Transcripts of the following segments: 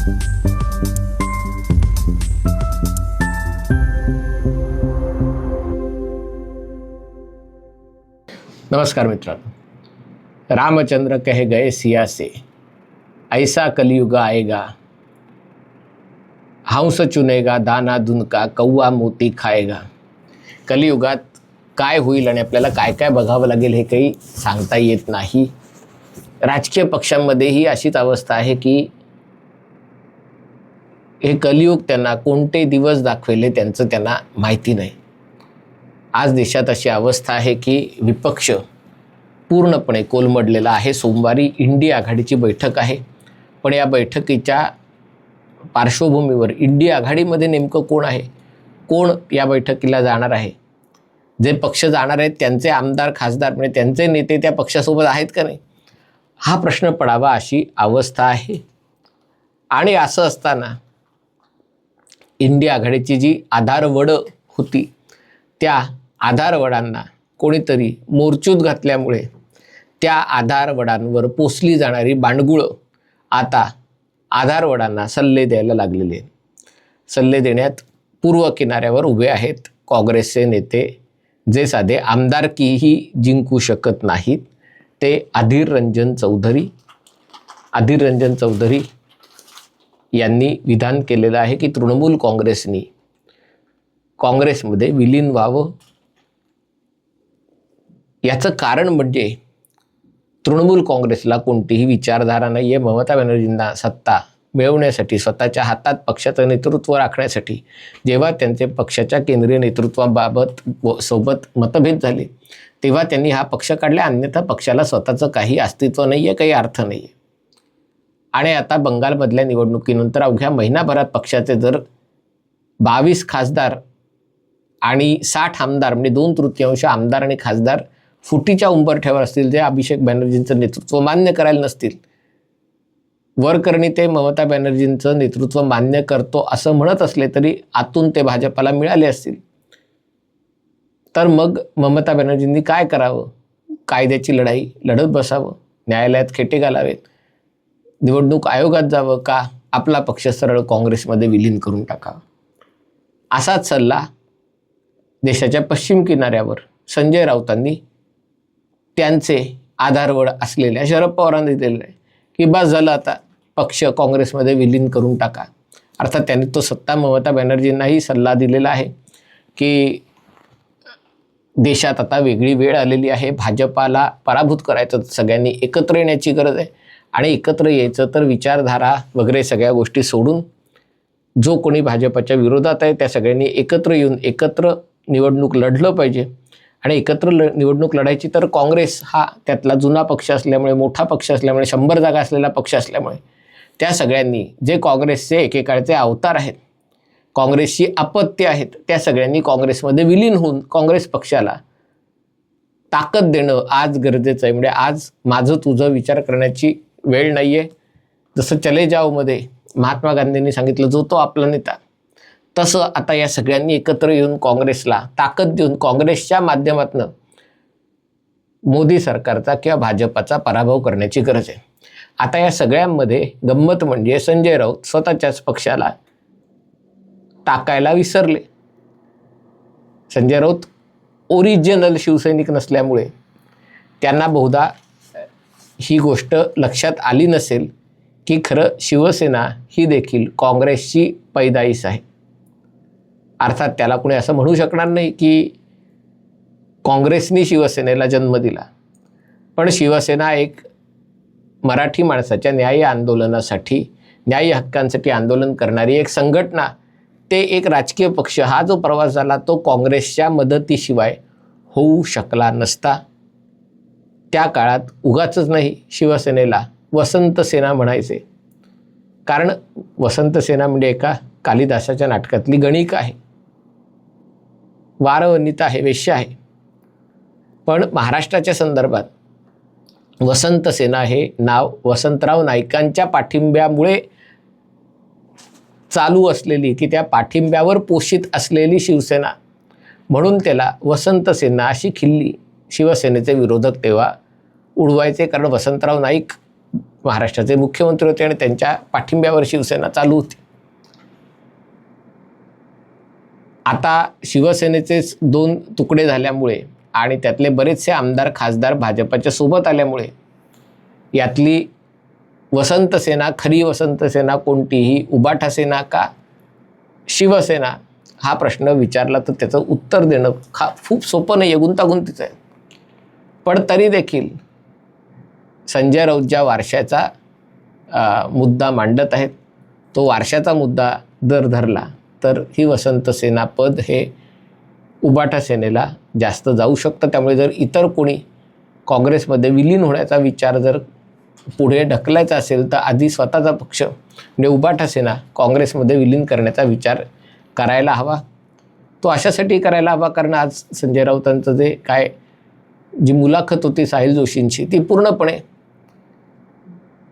नमस्कार मित्रांनो, रामचंद्र कहे गए सिया से, ऐसा कलियुग आएगा, हंस चुनेगा दाना दुनका, कौवा मोती खाएगा. कलियुगात काय होईल आणि आपल्याला काय काय बघावं लागेल हे काही सांगता येत नाही. राजकीय पक्षांमध्येही अशीच अवस्था आहे की हे कलियुग त्यांना कोणते दिवस दाखवेल त्यांचं त्यांना माहिती नाही. आज देशात अशी अवस्था आहे की विपक्ष पूर्णपणे कोलमडलेला आहे. सोमवारी इंडी आघाडीची बैठक आहे, पण या बैठकीच्या पार्श्वभूमीवर इंडी आघाडीमध्ये नेमकं कोण आहे, कोण या बैठकीला जाणार आहे, जे पक्ष जाणार आहेत त्यांचे आमदार खासदार म्हणजे त्यांचे नेते त्या पक्षासोबत आहेत का नाही, हा प्रश्न पडावा अशी अवस्था आहे. आणि असं असताना इंडी आघाडीची जी आधारवड होती त्या आधारवडांना कोणीतरी मोर्चूत घातल्यामुळे त्या आधारवडांवर पोसली जाणारी बांडगुळं आता आधारवडांना सल्ले द्यायला लागलेले. सल्ले देण्यात पूर्व किनाऱ्यावर उभे आहेत काँग्रेसचे नेते, जे साधे आमदारकीही जिंकू शकत नाहीत. ते अधीर रंजन चौधरी यांनी विधान केलेलं आहे की तृणमूल काँग्रेसनी काँग्रेसमध्ये विलीन व्हावं. याचं कारण म्हणजे तृणमूल काँग्रेसला कोणतीही विचारधारा नाही आहे. ममता बॅनर्जींना सत्ता मिळवण्यासाठी, स्वतःच्या हातात पक्षाचं नेतृत्व राखण्यासाठी जेव्हा त्यांचे पक्षाच्या केंद्रीय सोबत मतभेद झाले तेव्हा त्यांनी हा पक्ष काढला. अन्यथा पक्षाला स्वतःचं काही अस्तित्व नाही आहे, काही अर्थ नाही आहे. आणि आता बंगालमधल्या निवडणुकीनंतर अवघ्या महिनाभरात पक्षाचे जर 22 खासदार आणि 60 आमदार म्हणजे 2/3 आमदार आणि खासदार फुटीच्या उंबरठ्यावर असतील, जे अभिषेक बॅनर्जींचं नेतृत्व मान्य करायला नसतील, वरकरणी ते ममता बॅनर्जींचं नेतृत्व मान्य करतो असं म्हणत असले तरी आतून ते भाजपाला मिळाले असतील, तर मग ममता बॅनर्जींनी काय करावं? कायद्याची लढाई लढत बसावं, न्यायालयात खेटे घालावेत, निवडणूक आयोगात जावं, का आपला पक्ष सरळ काँग्रेसमध्ये विलीन करून टाकावा? असाच सल्ला देशाच्या पश्चिम किनाऱ्यावर संजय राऊतांनी त्यांचे आधारवड असलेल्या शरद पवारांनी दिलेलं आहे की बस झालं, आता पक्ष काँग्रेसमध्ये विलीन करून टाका. अर्थात त्यांनी तो सत्ता ममता बॅनर्जींनाही सल्ला दिलेला आहे की देशात आता वेगळी वेळ आलेली आहे, भाजपाला पराभूत करायचं, सगळ्यांनी एकत्र येण्याची गरज आहे. आणि एकत्र यायचं तर विचारधारा वगैरे सगळ्या गोष्टी सोडून जो कोणी भाजपाच्या विरोधात आहे त्या सगळ्यांनी एकत्र येऊन एकत्र निवडणूक लढलं पाहिजे. आणि एकत्र निवडणूक लढायची तर काँग्रेस हा त्यातला जुना पक्ष असल्यामुळे, मोठा पक्ष असल्यामुळे, 100 जागा असलेला पक्ष असल्यामुळे त्या सगळ्यांनी, जे काँग्रेसचे एकेकाळचे अवतार आहेत, काँग्रेसची अपत्य आहेत, त्या सगळ्यांनी काँग्रेसमध्ये विलीन होऊन काँग्रेस पक्षाला ताकद देणं आज गरजेचं आहे. म्हणजे आज माझं तुझं विचार करण्याची वेळ नाही आहे. जसं चले जाओमध्ये महात्मा गांधींनी सांगितलं, जो तो आपला नेता, तसं आता या सगळ्यांनी एकत्र येऊन काँग्रेसला ताकद देऊन काँग्रेसच्या माध्यमातून मोदी सरकारचा किंवा भाजपाचा पराभव करण्याची गरज आहे. आता या सगळ्यांमध्ये गंमत म्हणजे संजय राऊत स्वतःच्याच पक्षाला टाकायला विसरले. संजय राऊत ओरिजिनल शिवसैनिक नसल्यामुळे त्यांना बहुधा ही गोष्ट लक्षात आली नसेल की खरं शिवसेना ही देखील काँग्रेसची पैदाईस आहे. अर्थात त्याला कोणी असं म्हणू शकणार नाही की काँग्रेसनी शिवसेनेला जन्म दिला, पण शिवसेना एक मराठी माणसाच्या न्याय आंदोलनासाठी, न्याय हक्कांसाठी आंदोलन करणारी एक संघटना, ते एक राजकीय पक्ष, हा जो प्रवास झाला तो काँग्रेसच्या मदतीशिवाय होऊ शकला नसता. त्या काळात उगाचच नाही शिवसेनेला वसंत सेना म्हणायचे, कारण वसंत सेना म्हणजे एका कालिदासाच्या नाटकातली गणिका आहे, वारवनिता आहे, वेश्या आहे. पण महाराष्ट्राच्या संदर्भात वसंत सेना हे नाव वसंतराव नाईकांच्या पाठिंब्यामुळे चालू असलेली, की त्या पाठिंब्यावर पोषित असलेली शिवसेना, म्हणून त्याला वसंत सेना अशी खिल्ली शिवसेनेचे विरोधक तेव्हा उडवायचे. कारण वसंतराव नाईक महाराष्ट्राचे मुख्यमंत्री होते आणि त्यांच्या पाठिंब्यावर शिवसेना चालू होती. आता शिवसेनेचे 2 तुकडे झाल्यामुळे आणि त्यातले बरेचसे आमदार खासदार भाजपाच्या सोबत आल्यामुळे यातली वसंत सेना, खरी वसंत सेना कोणतीही, उबाठा सेना का शिवसेना, हा प्रश्न विचारला तर त्याचं उत्तर देणं खूप सोपं नाही आहे, गुंतागुंतीचं आहे. पण तरी देखील संजय राऊत ज्या वारशाचा मुद्दा मांडत आहेत, तो वारशाचा मुद्दा जर धरला तर ही वसंत सेना पद हे उबाठा सेनेला जास्त जाऊ शकतं. त्यामुळे जर इतर कोणी काँग्रेसमध्ये विलीन होण्याचा विचार जर पुढे ढकलायचा असेल तर आधी स्वतःचा पक्ष म्हणजे उबाठा सेना काँग्रेसमध्ये विलीन करण्याचा विचार करायला हवा. तो अशासाठी करायला हवा कारण आज संजय राऊतांचं जे जी मुलाखत होती साहिल जोशींची, ती पूर्णपणे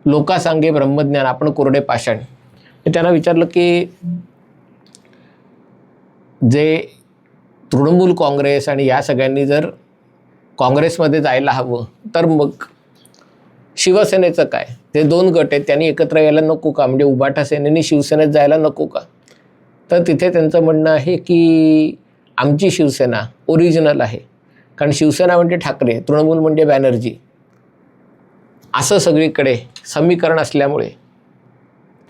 लोकासांगे ब्रह्मज्ञान, आपण कोरडे पाषाण. त्यांना विचारलं की जे तृणमूल काँग्रेस आणि या सगळ्यांनी जर काँग्रेसमध्ये जायला हवं तर मग शिवसेनेचं काय, ते 2 गट आहेत, त्यांनी एकत्र यायला नको का, म्हणजे उबाठा सेनेने शिवसेनेत जायला नको का. तर तिथे त्यांचं म्हणणं आहे की आमची शिवसेना ओरिजिनल आहे, कारण शिवसेना म्हणजे ठाकरे, तृणमूल म्हणजे बॅनर्जी, असं सगळीकडे समीकरण असल्यामुळे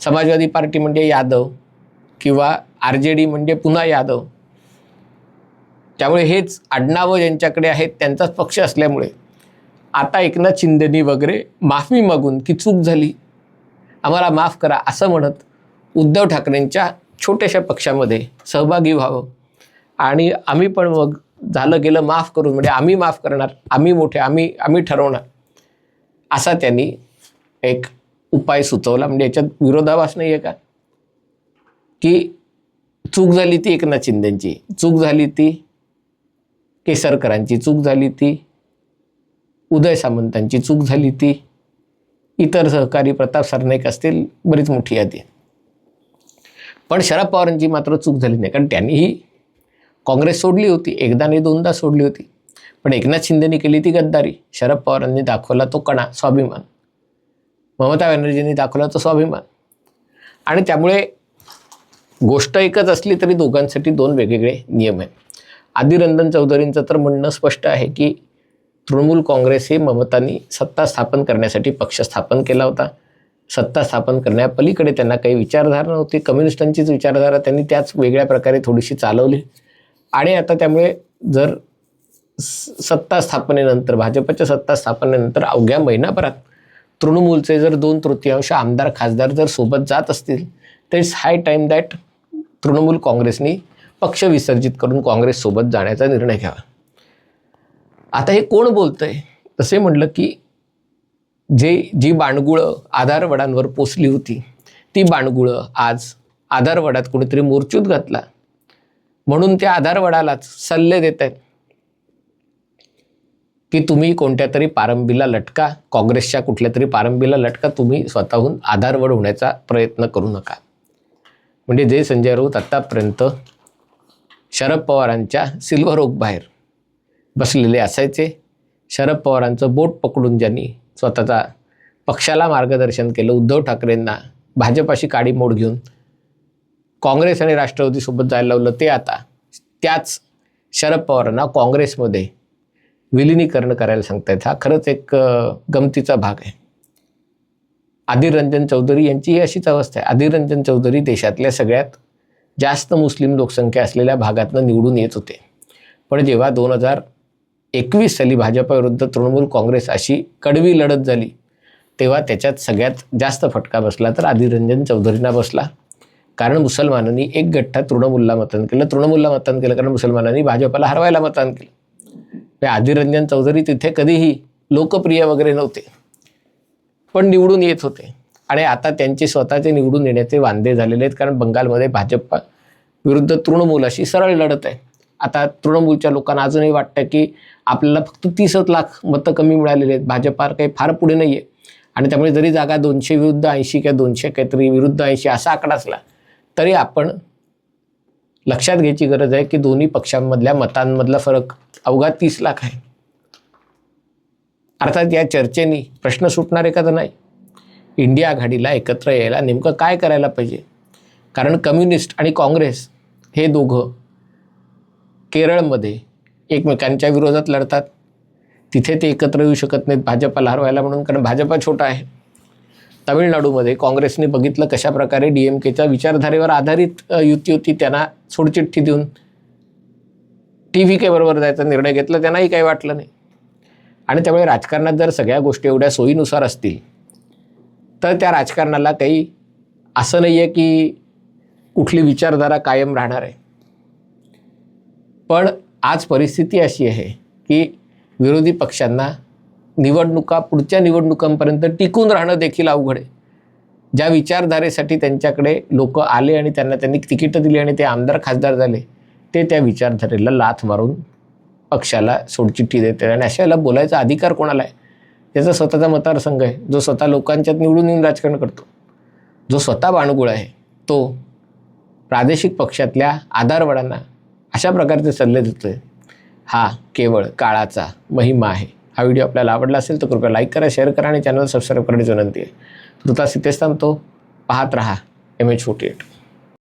समाजवादी पार्टी म्हणजे यादव किंवा RJD म्हणजे पुन्हा यादव, त्यामुळे हेच आडनावं ज्यांच्याकडे आहेत त्यांचाच पक्ष असल्यामुळे आता एकनाथ शिंदेनी वगैरे माफी मागून की चूक झाली, आम्हाला माफ करा असं म्हणत उद्धव ठाकरेंच्या छोट्याशा पक्षामध्ये सहभागी व्हावं आणि आम्ही पण मग झालं गेलं माफ करून, म्हणजे आम्ही माफ करणार, आम्ही मोठे, आम्ही ठरवणार, असा त्यांनी एक उपाय सुचवला. म्हणजे याच्यात विरोधाभास नाही आहे का, की चूक झाली ती एकनाथ शिंदेची, चूक झाली ती केसरकरांची, चूक झाली ती उदय सामंतांची, चूक झाली ती इतर सहकारी प्रताप सरनाईक असतील, बरीच मोठी यादी. पण शरद पवारांची मात्र चूक झाली नाही, कारण त्यांनीही काँग्रेस सोडली होती, एकदा नाही 2दा सोडली होती. पण एकनाथ शिंदेनी केली ती गद्दारी, शरद पवारांनी दाखवला तो कणा, स्वाभिमान, ममता बॅनर्जींनी दाखवला तो स्वाभिमान. आणि त्यामुळे गोष्ट एकच असली तरी दोघांसाठी 2 वेगवेगळे नियम आहेत. आदिर रंजन चौधरींचं तर म्हणणं स्पष्ट आहे की तृणमूल काँग्रेस हे ममतांनी सत्ता स्थापन करण्यासाठी पक्ष स्थापन केला होता. सत्ता स्थापन करण्यापलीकडे त्यांना काही विचारधारा नव्हती, कम्युनिस्टांचीच विचारधारा त्यांनी त्याच वेगळ्या प्रकारे थोडीशी चालवली. आणि आता त्यामुळे जर सत्ता स्थापनेनंतर, भाजपच्या सत्ता स्थापनेनंतर अवघ्या महिनाभरात तृणमूलचे जर 2/3 आमदार खासदार जर सोबत जात असतील तर it's high time that Trinamool काँग्रेसनी पक्ष विसर्जित करून काँग्रेससोबत जाण्याचा निर्णय घ्यावा. आता हे कोण बोलतंय, तसे म्हटलं की जी बाणगुळं आधारवडांवर पोचली होती ती बाणगुळं आज आधारवडात कोणीतरी मोर्चूत घातला म्हणून त्या आधारवडालाच सल्ले देत आहेत की तुम्ही कोणत्या तरी पारंबीला लटका, काँग्रेसच्या कुठल्या तरी पारंबीला लटका, तुम्ही स्वतःहून आधारवड होण्याचा प्रयत्न करू नका. म्हणजे जे संजय राऊत आत्तापर्यंत शरद पवारांच्या सिल्वर ओक बाहेर बसलेले असायचे, शरद पवारांचं बोट पकडून ज्यांनी स्वतःचा पक्षाला मार्गदर्शन केलं, उद्धव ठाकरेंना भाजपाशी काडीमोड घेऊन काँग्रेस आणि राष्ट्रवादीसोबत जायला लावलं, ते आता त्याच शरद पवारांना काँग्रेसमध्ये विलिनीकरण करायला सांगतायत. हा खरंच एक गमतीचा भाग आहे. आदिर रंजन चौधरी यांची अशीच अवस्था आहे. आदिर रंजन चौधरी देशातल्या सगळ्यात जास्त मुस्लिम लोकसंख्या असलेल्या भागातनं निवडून येत होते. पण जेव्हा 2021 साली भाजपाविरुद्ध तृणमूल काँग्रेस अशी कडवी लढत झाली तेव्हा त्याच्यात सगळ्यात जास्त फटका बसला तर आदिर रंजन चौधरींना बसला. कारण मुसलमानांनी एक गठ्ठा तृणमूलला मतदान केलं. तृणमूलला मतदान केलं कारण मुसलमानांनी भाजपाला हरवायला मतदान केलं. आदिर रंजन चौधरी तिथे कधीही लोकप्रिय वगैरे नव्हते, पण निवडून येत होते. आणि आता त्यांचे स्वतःचे निवडून येण्याचे वांदे झालेले आहेत, कारण बंगालमध्ये भाजपा विरुद्ध तृणमूल अशी सरळ लढत आहे. आता तृणमूलच्या लोकांना अजूनही वाटतं की आपल्याला फक्त 30 लाख मतं कमी मिळालेले आहेत, भाजपा काही फार पुढे नाही आहे. आणि त्यामुळे जरी जागा 200 विरुद्ध 80 किंवा 200 काहीतरी विरुद्ध 80 असा आकडा असला तरी आपण लक्षात घ्यायची गरज आहे की दोन्ही पक्षांमधल्या मतांमधला फरक अवघा 30 लाख आहे. अर्थात या चर्चेने प्रश्न सुटणार आहे का तर नाही. इंडिया आघाडीला एकत्र यायला नेमकं काय करायला पाहिजे. कारण कम्युनिस्ट आणि काँग्रेस हे दोघं केरळमध्ये एकमेकांच्या विरोधात लढतात. तिथे ते एकत्र येऊ शकत नाहीत भाजपाला हरवायला म्हणून, कारण भाजपा छोटा आहे. तामिळनाडूमध्ये काँग्रेसने बघितलं कशाप्रकारे DMKच्या विचारधारेवर आधारित युती होती, त्यांना सोडचिठ्ठी देऊन TVK बरोबर जायचा निर्णय घेतला, त्यांनाही काही वाटलं नाही. आणि त्यामुळे राजकारणात जर सगळ्या गोष्टी एवढ्या सोयीनुसार असतील तर त्या राजकारणाला काही असं नाही आहे की कुठली विचारधारा कायम राहणार आहे. पण आज परिस्थिती अशी आहे की विरोधी पक्षांना पुढच्या निवडणुकांपर्यंत टिकून राहणं देखील अवघड आहे. ज्या विचारधारेसाठी त्यांच्याकडे लोक आले आणि त्यांनी तिकीटं दिली आणि ते आमदार खासदार झाले, ते त्या विचारधारेला लाथ मारून पक्षाला सोडचिठ्ठी देते. आणि अशाला बोलायचा अधिकार कोणाला आहे? त्याचा स्वतःचा मतदारसंघ आहे, जो स्वतः लोकांच्यात निवडून येऊन राजकारण करतो. जो स्वतः बाणगुळ आहे तो प्रादेशिक पक्षातल्या आधारवडांना अशा प्रकारचे सल्ले देतोय. हा केवळ काळाचा महिमा आहे. हा व्हिडिओ आपल्याला आवडला असेल तर कृपया लाईक करा, शेअर करा आणि चॅनल सबस्क्राईब करण्याची विनंती आहे. तुर्तास इथेच थांबतो. पाहत रहा MH48.